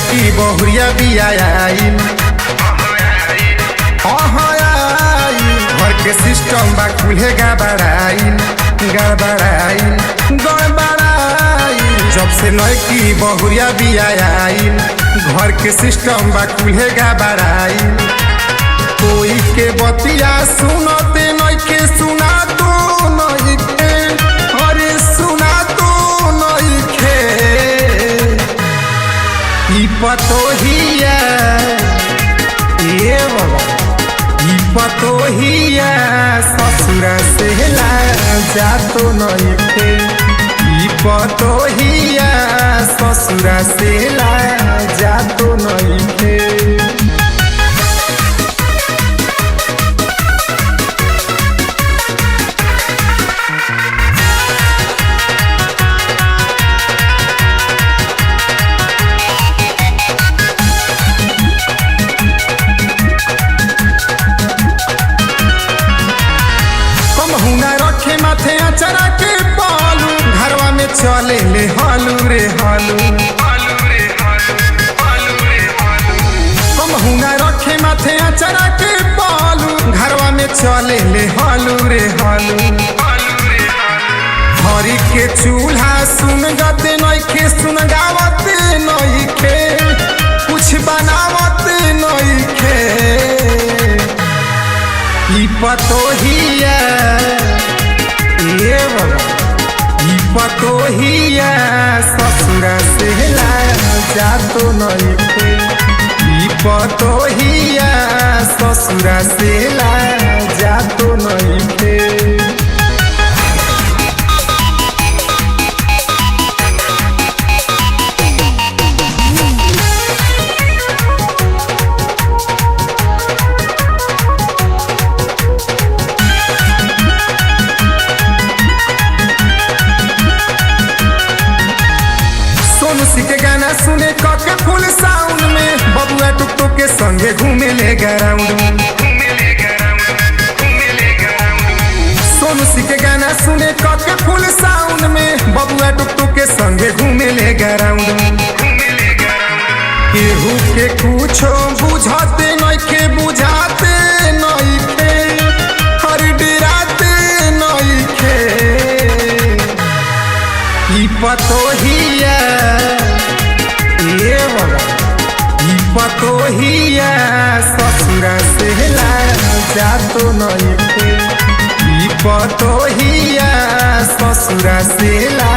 लड़की बहुरिया बियाई घर के सिस्टम बा खुले गड़बड़ाई जब से लड़की बहुरिया बियाई घर के सिस्टम बा खुले गड़बड़ाई कोई के बतिया सुनते नइखे सुना तो नइखे अरे सुना तो नइखे ई पतोहिया ये बाबा ई पतोहिया ससुरा से ला जा तो नइखे ई पतोहिया ससुरा से ला जा तो नइखे। माथे अचरा के पालू घरवा में चले ले हालू रे हालू हम हुना रखे माथे अचरा के पालू घरवा में चले ले हालू रे हालू हरी के चूल्हा सुन गते नइखे सुन गावते नइखे कुछ बनावते नइखे ई पतोहिया ये बाबा ई पतोहिया ससुरा से ला जा तो नइखे ई पतोहिया ससुरा से ला जा तो नइखे। के गाना सुने कके फुल साउंड में बबुआ टुकटु के संगे घूमे ले ग्राउंड में सोनू सी के गाना सुने कके फुल साउंड में बबुआ टुकटु के संगे घूमे ले ग्राउंड में केहू के कुछो बुझाते नइखे बुझाते नइखे हर डराते नइखे ई पतोहिया ये बाबा ई पतोहिया ससुरा से ला जा तो नइखे ई पतोहिया ससुरा से ला